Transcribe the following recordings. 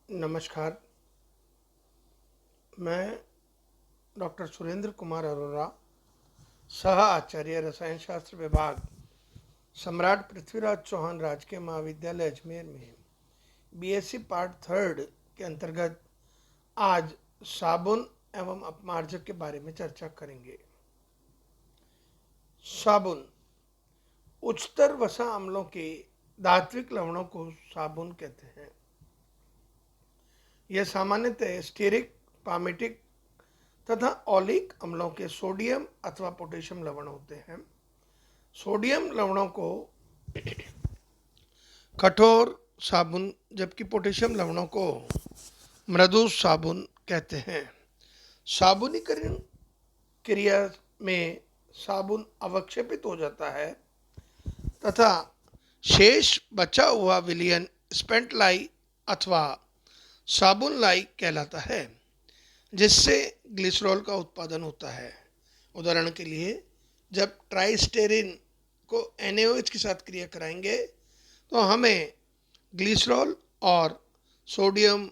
नमस्कार। मैं डॉक्टर सुरेंद्र कुमार अरोरा, सह आचार्य रसायन शास्त्र विभाग, सम्राट पृथ्वीराज चौहान राजकीय महाविद्यालय अजमेर में बीएससी पार्ट थर्ड के अंतर्गत आज साबुन एवं अपमार्जक के बारे में चर्चा करेंगे। साबुन उच्चतर वसा अम्लों के धात्विक लवणों को साबुन कहते हैं। यह सामान्यतः स्टीरिक, पामेटिक तथा ओलिक अम्लों के सोडियम अथवा पोटेशियम लवण होते हैं। सोडियम लवणों को कठोर साबुन जबकि पोटेशियम लवणों को मृदु साबुन कहते हैं। साबुनीकरण क्रिया में साबुन अवक्षेपित हो जाता है तथा शेष बचा हुआ विलयन स्पेंट लाई अथवा साबुन लाई कहलाता है, जिससे ग्लिसरॉल का उत्पादन होता है। उदाहरण के लिए, जब ट्राइस्टेरिन को NaOH के साथ क्रिया कराएंगे तो हमें ग्लिसरॉल और सोडियम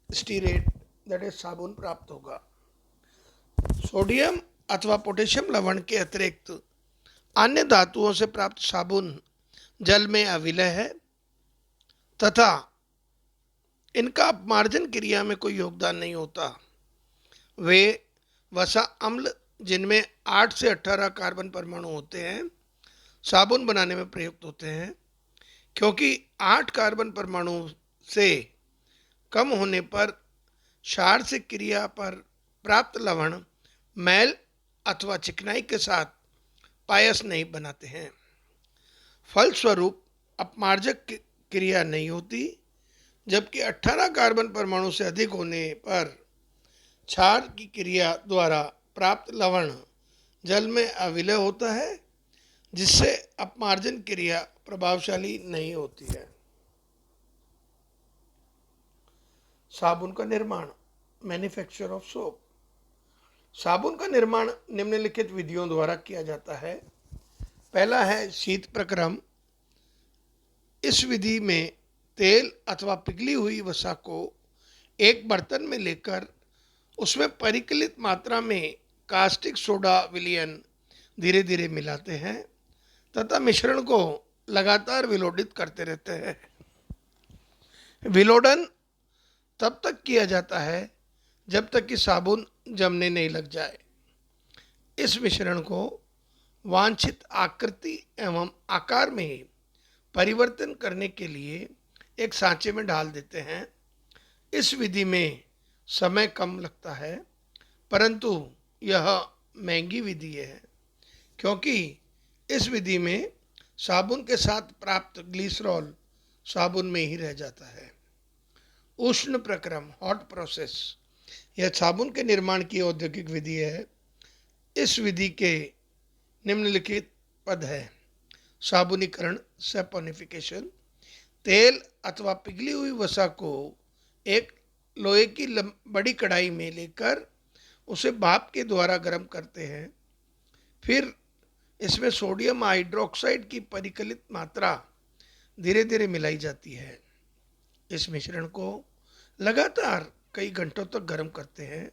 स्टीरेट दैट इज साबुन प्राप्त होगा। सोडियम अथवा पोटेशियम लवण के अतिरिक्त अन्य धातुओं से प्राप्त साबुन जल में अविलय है तथा इनका अपमार्जन क्रिया में कोई योगदान नहीं होता। वे वसा अम्ल जिनमें 8 से 18 कार्बन परमाणु होते हैं साबुन बनाने में प्रयुक्त होते हैं, क्योंकि 8 कार्बन परमाणु से कम होने पर क्षार से क्रिया पर प्राप्त लवण मैल अथवा चिकनाई के साथ पायस नहीं बनाते हैं। फलस्वरूप अपमार्जक क्रिया नहीं होती, जबकि 18 कार्बन परमाणु से अधिक होने पर क्षार की क्रिया द्वारा प्राप्त लवण जल में अविलय होता है, जिससे अपमार्जन क्रिया प्रभावशाली नहीं होती है। साबुन का निर्माण, मैन्युफैक्चर ऑफ सोप। साबुन का निर्माण निम्नलिखित विधियों द्वारा किया जाता है। पहला है शीत प्रक्रम। इस विधि में तेल अथवा पिघली हुई वसा को एक बर्तन में लेकर उसमें परिकलित मात्रा में कास्टिक सोडा विलयन धीरे धीरे मिलाते हैं तथा मिश्रण को लगातार विलोडित करते रहते हैं। विलोडन तब तक किया जाता है जब तक कि साबुन जमने नहीं लग जाए। इस मिश्रण को वांछित आकृति एवं आकार में परिवर्तन करने के लिए एक सांचे में डाल देते हैं। इस विधि में समय कम लगता है, परंतु यह महंगी विधि है, क्योंकि इस विधि में साबुन के साथ प्राप्त ग्लिसरॉल साबुन में ही रह जाता है। उष्ण प्रक्रम, हॉट प्रोसेस, यह साबुन के निर्माण की औद्योगिक विधि है। इस विधि के निम्नलिखित पद है। साबुनीकरण, सैपोनिफिकेशन। तेल अथवा पिघली हुई वसा को एक लोहे की बड़ी कढ़ाई में लेकर उसे भाप के द्वारा गर्म करते हैं। फिर इसमें सोडियम हाइड्रोक्साइड की परिकलित मात्रा धीरे धीरे मिलाई जाती है। इस मिश्रण को लगातार कई घंटों तक गर्म करते हैं।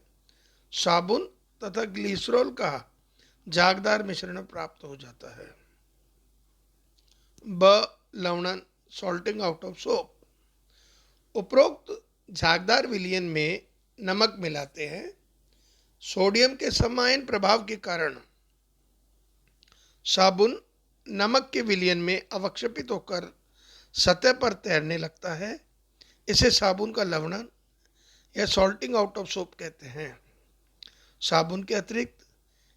साबुन तथा ग्लिसरॉल का झागदार मिश्रण प्राप्त हो जाता है। लवणन, सॉल्टिंग आउट ऑफ सोप। उपरोक्त झागदार विलयन में नमक मिलाते हैं। सोडियम के समायन प्रभाव के कारण साबुन नमक के विलयन में अवक्षेपित होकर सतह पर तैरने लगता है। इसे साबुन का लवणन या सॉल्टिंग आउट ऑफ सोप कहते हैं। साबुन के अतिरिक्त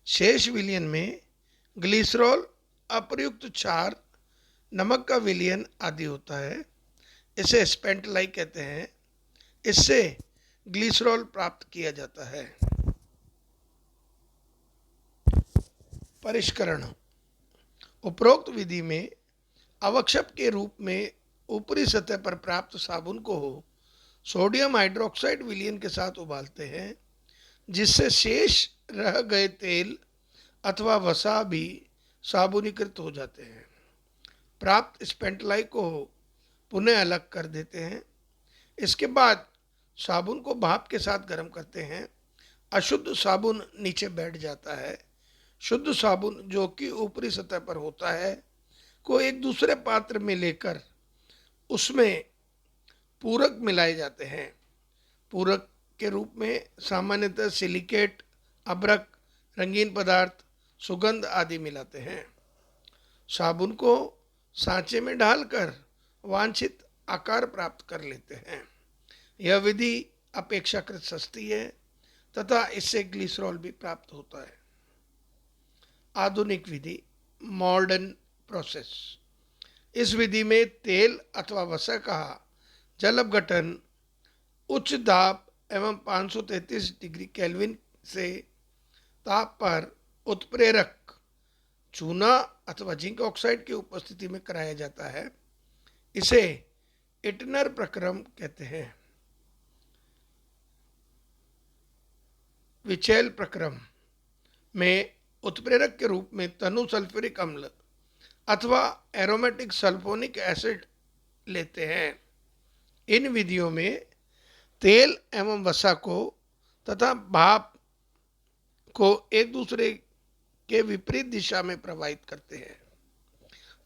शेष विलयन में ग्लिसरॉल, अप्रयुक्त क्षार, नमक का विलयन आदि होता है। इसे स्पेंट लाई कहते हैं। इससे ग्लिसरॉल प्राप्त किया जाता है। परिष्करण। उपरोक्त विधि में अवक्षेप के रूप में ऊपरी सतह पर प्राप्त साबुन को सोडियम हाइड्रोक्साइड विलयन के साथ उबालते हैं, जिससे शेष रह गए तेल अथवा वसा भी साबुनीकृत हो जाते हैं। प्राप्त स्पेंट लाई को पुनः अलग कर देते हैं। इसके बाद साबुन को भाप के साथ गर्म करते हैं, अशुद्ध साबुन नीचे बैठ जाता है। शुद्ध साबुन जो कि ऊपरी सतह पर होता है को एक दूसरे पात्र में लेकर उसमें पूरक मिलाए जाते हैं। पूरक के रूप में सामान्यतः सिलिकेट, अभ्रक, रंगीन पदार्थ, सुगंध आदि मिलाते हैं। साबुन को सांचे में डालकर वांछित आकार प्राप्त कर लेते हैं। यह विधि अपेक्षाकृत सस्ती है तथा इससे ग्लिसरॉल भी प्राप्त होता है। आधुनिक विधि, मॉडर्न प्रोसेस। इस विधि में तेल अथवा वसा का जल अपघटन उच्च दाब एवं 533 डिग्री केल्विन से ताप पर उत्प्रेरक चूना अथवा जिंक ऑक्साइड की उपस्थिति में कराया जाता है। इसे इटनर प्रक्रम कहते हैं। विचैल प्रक्रम में उत्प्रेरक के रूप में तनु सल्फ्यूरिक अम्ल अथवा एरोमेटिक सल्फोनिक एसिड लेते हैं। इन विधियों में तेल एवं वसा को तथा भाप को एक दूसरे के विपरीत दिशा में प्रवाहित करते हैं,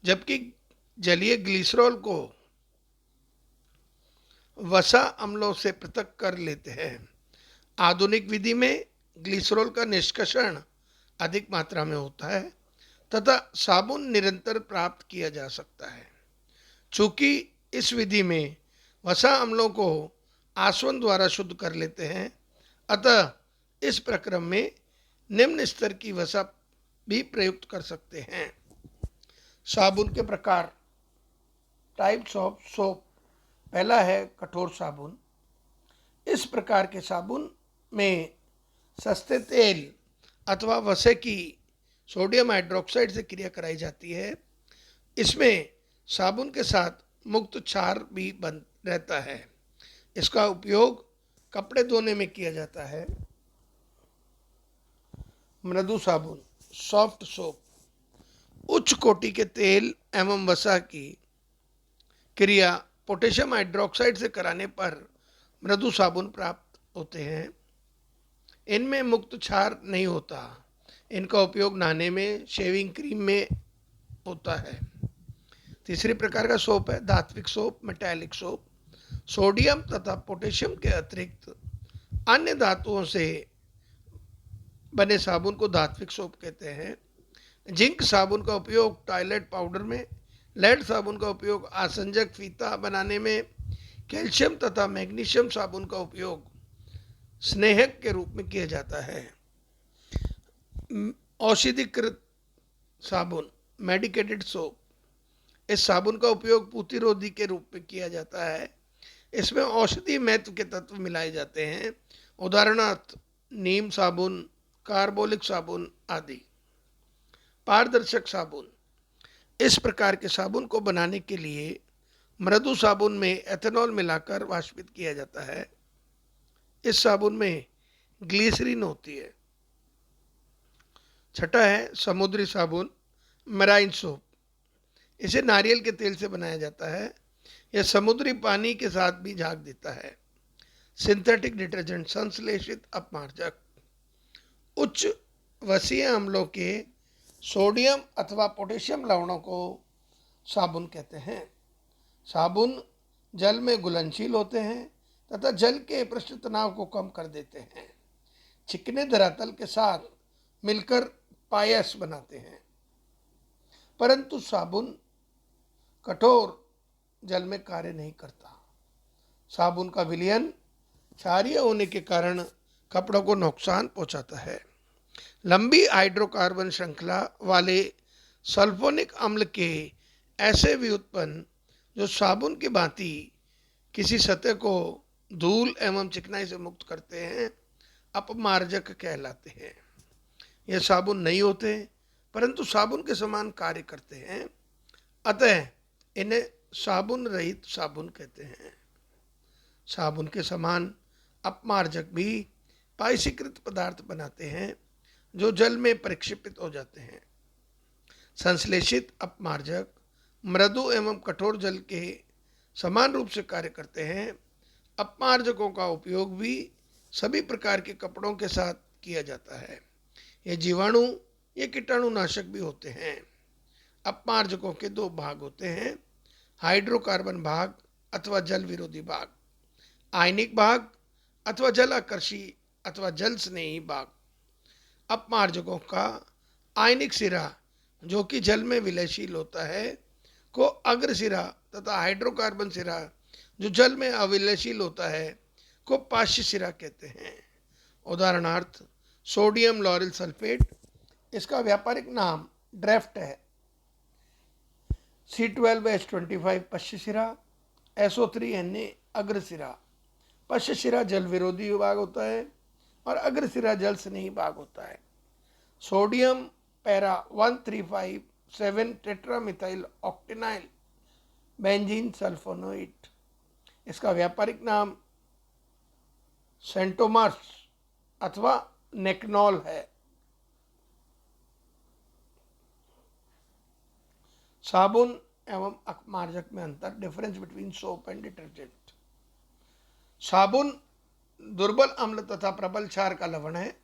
जबकि जलीय ग्लिसरॉल को वसा अम्लों से पृथक कर लेते हैं। आधुनिक विधि में ग्लिसरॉल का निष्कर्षण अधिक मात्रा में होता है तथा साबुन निरंतर प्राप्त किया जा सकता है। चूंकि इस विधि में वसा अम्लों को आसवन द्वारा शुद्ध कर लेते हैं, अतः इस प्रक्रम में निम्न स्तर की वसा भी प्रयुक्त कर सकते हैं। साबुन के प्रकार, टाइप्स ऑफ सोप। पहला है कठोर साबुन। इस प्रकार के साबुन में सस्ते तेल अथवा वसे की सोडियम हाइड्रोक्साइड से क्रिया कराई जाती है। इसमें साबुन के साथ मुक्त क्षार भी बन रहता है। इसका उपयोग कपड़े धोने में किया जाता है। मृदु साबुन, सॉफ्ट सोप। उच्च कोटि के तेल एवं वसा की क्रिया पोटेशियम हाइड्रोक्साइड से कराने पर मृदु साबुन प्राप्त होते हैं। इनमें मुक्त क्षार नहीं होता। इनका उपयोग नहाने में, शेविंग क्रीम में होता है। तीसरे प्रकार का सोप है धात्विक सोप, मेटालिक सोप। सोडियम तथा पोटेशियम के अतिरिक्त अन्य धातुओं से बने साबुन को धात्विक सोप कहते हैं। जिंक साबुन का उपयोग टॉयलेट पाउडर में, लेड साबुन का उपयोग आसंजक फीता बनाने में, कैल्शियम तथा मैग्नीशियम साबुन का उपयोग स्नेहक के रूप में किया जाता है। औषधिकृत साबुन, मेडिकेटेड सोप। इस साबुन का उपयोग प्रतिरोधी के रूप में किया जाता है। इसमें औषधि महत्व के तत्व मिलाए जाते हैं, उदाहरणार्थ नीम साबुन, कार्बोलिक साबुन आदि। पारदर्शक साबुन। इस प्रकार के साबुन को बनाने के लिए मृदु साबुन में एथेनॉल मिलाकर वाष्पित किया जाता है। इस साबुन में ग्लिसरीन होती है। छठा है समुद्री साबुन, मैराइन सोप। इसे नारियल के तेल से बनाया जाता है। यह समुद्री पानी के साथ भी झाग देता है। सिंथेटिक डिटर्जेंट, संश्लेषित अपमार्जक। उच्च वसीय अम्लों के सोडियम अथवा पोटेशियम लवणों को साबुन कहते हैं। साबुन जल में घुलनशील होते हैं तथा जल के पृष्ठ तनाव को कम कर देते हैं। चिकने धरातल के साथ मिलकर पायस बनाते हैं। परंतु साबुन कठोर जल में कार्य नहीं करता। साबुन का विलयन क्षारीय होने के कारण कपड़ों को नुकसान पहुंचाता है। लंबी हाइड्रोकार्बन श्रृंखला वाले सल्फोनिक अम्ल के ऐसे व्युत्पन्न जो साबुन की भांति किसी सतह को धूल एवं चिकनाई से मुक्त करते हैं, अपमार्जक कहलाते हैं। यह साबुन नहीं होते परंतु साबुन के समान कार्य करते हैं, अतः इन्हें साबुन रहित साबुन कहते हैं। साबुन के समान अपमार्जक भी पायसीकृत पदार्थ बनाते हैं जो जल में परिक्षेपित हो जाते हैं। संश्लेषित अपमार्जक मृदु एवं कठोर जल के समान रूप से कार्य करते हैं, अपमार्जकों का उपयोग भी सभी प्रकार के कपड़ों के साथ किया जाता है। ये जीवाणु, ये कीटाणुनाशक भी होते हैं। अपमार्जकों के दो भाग होते हैं, हाइड्रोकार्बन भाग अथवा जल विरोधी भाग, आयनिक भाग अथवा जल आकर्षी अथवा जल स्नेही भाग। अपमार्जकों का आयनिक सिरा जो कि जल में विलयशील होता है को अग्र सिरा तथा हाइड्रोकार्बन सिरा जो जल में अविलयशील होता है को पार्श्व सिरा कहते हैं। उदाहरणार्थ सोडियम लॉरेल सल्फेट, इसका व्यापारिक नाम ड्रेफ्ट है। C12H25 पश्च सिरा, SO3Na अग्र सिरा। पश्च सिरा जल विरोधी भाग होता है और अग्र सिरा जल स्नेही भाग होता है। Sodium para 1357 tetramethyl octanyl benzene sulphonate, इसका व्यापारिक नाम सेंटोमर्स अथवा नेकनॉल है। साबुन एवं अपमार्जक में अंतर, difference between soap and detergent. साबुन दुर्बल अम्ल तथा प्रबल क्षार का लवण है,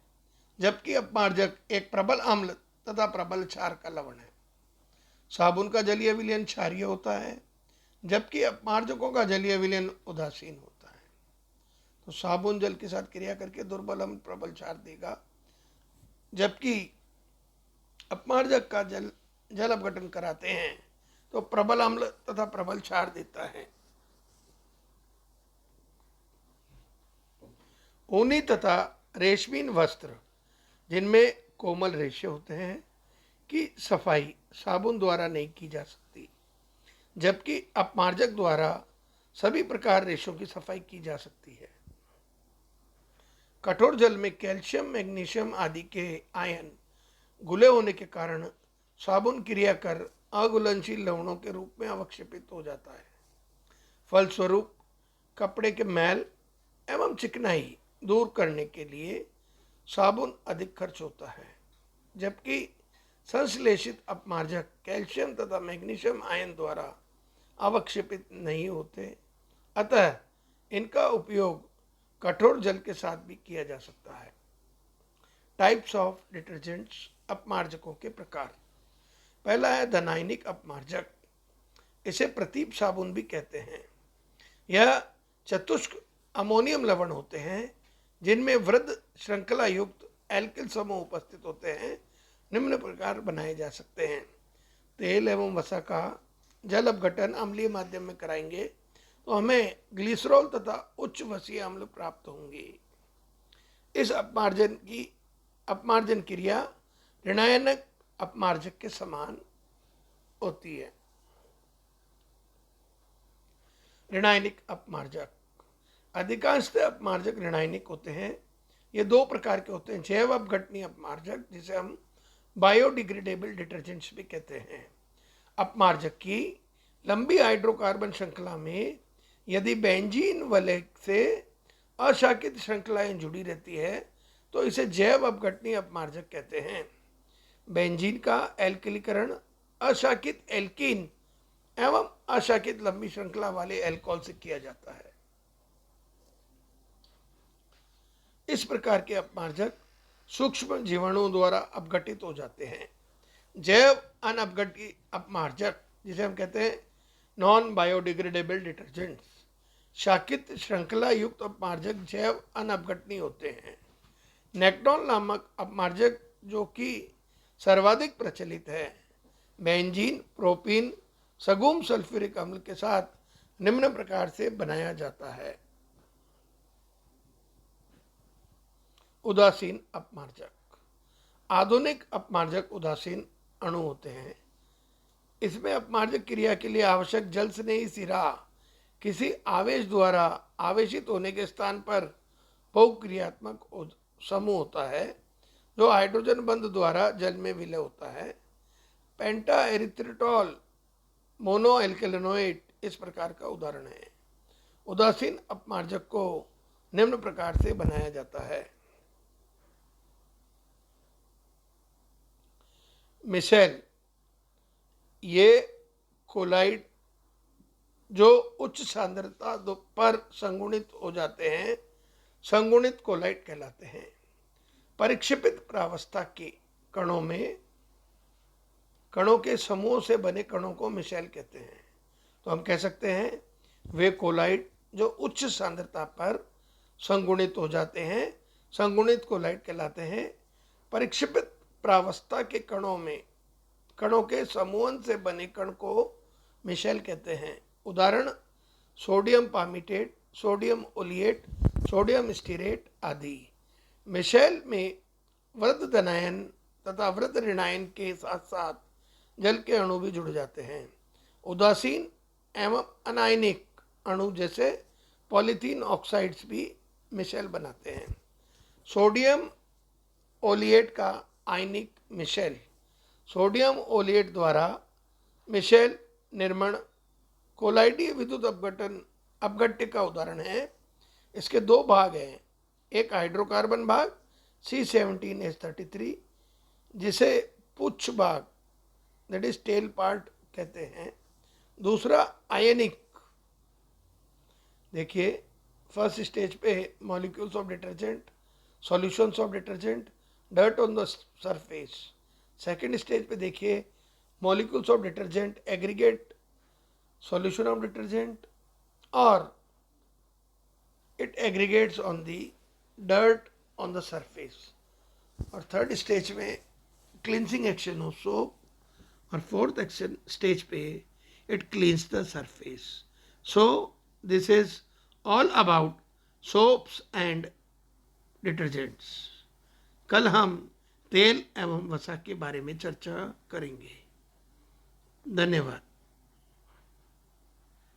जबकि अपमार्जक एक प्रबल अम्ल तथा प्रबल क्षार का लवण है। साबुन का जलीय विलयन क्षारीय होता है, जबकि अपमार्जकों का जलीय विलयन उदासीन होता है। तो साबुन जल के साथ क्रिया करके दुर्बल अम्ल प्रबल क्षार देगा, जबकि अपमार्जक का जल अपघटन कराते हैं तो प्रबल अम्ल तथा प्रबल क्षार देता है। ऊनी तथा रेशमीन वस्त्र जिनमें कोमल रेशे होते हैं की सफाई साबुन द्वारा नहीं की जा सकती, जबकि अपमार्जक द्वारा सभी प्रकार रेशों की सफाई की जा सकती है। कठोर जल में कैल्शियम, मैग्नीशियम आदि के आयन घुले होने के कारण साबुन क्रिया कर अघुलनशील लवणों के रूप में अवक्षेपित हो जाता है। फलस्वरूप कपड़े के मैल एवं चिकनाई दूर करने के लिए साबुन अधिक खर्च होता है, जबकि संश्लेषित अपमार्जक कैल्शियम तथा मैग्नीशियम आयन द्वारा अवक्षेपित नहीं होते, अतः इनका उपयोग कठोर जल के साथ भी किया जा सकता है। टाइप्स ऑफ डिटर्जेंट्स, अपमार्जकों के प्रकार। पहला है धनायनिक अपमार्जक, इसे प्रतीप साबुन भी कहते हैं। यह चतुष्क अमोनियम लवण होते हैं जिनमें वृद्ध श्रृंखला युक्त एल्किल समूह उपस्थित होते हैं। निम्न प्रकार बनाए जा सकते हैं। तेल एवं वसा का जल अपघटन अम्लीय माध्यम में कराएंगे तो हमें ग्लिसरॉल तथा उच्च वसीय अम्ल प्राप्त होंगे। इस अपमार्जन क्रिया ऋणायनक अपमार्जक के समान होती है। ऋणायनिक अपमार्जक, अधिकांशतः अपमार्जक ऋणायनिक होते हैं। ये दो प्रकार के होते हैं, जैव अपघटनीय अपमार्जक जिसे हम बायोडिग्रेडेबल डिटर्जेंट्स भी कहते हैं। अपमार्जक की लंबी हाइड्रोकार्बन श्रृंखला में यदि बेंजीन वलय से अशाकित श्रृंखलाएं जुड़ी रहती है तो इसे जैव अपघटनीय अपमार्जक कहते हैं। बेंजीन का एल्किलीकरण अशाकित एल्कीन एवं अशाकित लंबी श्रृंखला वाले एल्कोहल से किया जाता है। इस प्रकार के अपमार्जक सूक्ष्म जीवाणुओं द्वारा अपघटित हो जाते हैं। जैव अनअपघटित अपमार्जक जिसे हम कहते हैं नॉन बायोडिग्रेडेबल डिटर्जेंट्स, शाकित श्रृंखला युक्त अपमार्जक जैव अनअपघटनीय होते हैं। नेक्नॉल नामक अपमार्जक जो कि सर्वाधिक प्रचलित है, बेंजीन, प्रोपीन, सगुम सल्फ्यूरिक अम्ल के साथ निम्न प्रकार से बनाया जाता है। उदासीन अपमार्जक, आधुनिक अपमार्जक उदासीन अणु होते हैं। इसमें अपमार्जक क्रिया के लिए आवश्यक जल स्नेही सिरा किसी आवेश द्वारा आवेशित होने के स्थान पर बहुक्रियात्मक समूह होता है जो हाइड्रोजन बंध द्वारा जल में विलय होता है। पेंटा एरिथ्रिटॉल मोनोएल्केनोएट इस प्रकार का उदाहरण है। उदासीन अपमार्जक को निम्न प्रकार से बनाया जाता है। मिसेल, ये कोलाइड जो उच्च सांद्रता पर संगुणित हो जाते हैं संगुणित कोलाइट कहलाते हैं। परिक्षेपित प्रावस्था के कणों में कणों के समूह से बने कणों को मिशेल कहते हैं। तो हम कह सकते हैं वे कोलाइट जो उच्च सांद्रता पर संगुणित हो जाते हैं संगुणित कोलाइट कहलाते हैं। परिक्षेपित प्रावस्था के कणों में कणों के समूहन से बने कण को मिशेल कहते हैं। उदाहरण sodium palmitate, sodium oleate, sodium stearate आदि। मिशेल में वृद्ध धनायन तथा वृद्ध ऋणायन के साथ साथ जल के अणु भी जुड़ जाते हैं। उदासीन एवं अनायनिक अणु जैसे पॉलीथीन ऑक्साइड्स भी मिशेल बनाते हैं। सोडियम ओलिएट का आयनिक मिशेल। सोडियम ओलिएट द्वारा मिशेल निर्माण कोलाइडीय विद्युत अपघट्य का उदाहरण है। इसके दो भाग हैं, एक हाइड्रोकार्बन भाग C17H33 जिसे पुच्छ भाग दैट इज टेल पार्ट कहते हैं। दूसरा आयनिक। देखिए फर्स्ट स्टेज पे molecules of detergent, solutions of detergent, dirt on the surface. Second stage पे देखिए molecules of detergent, aggregate, solution of detergent or it aggregates on the dirt on the surface। और third stage में cleansing action हो soap और fourth action stage पे it cleans the surface. So this is all about soaps and detergents. कल हम तेल एवं वसा के बारे में चर्चा करेंगे। धन्यवाद।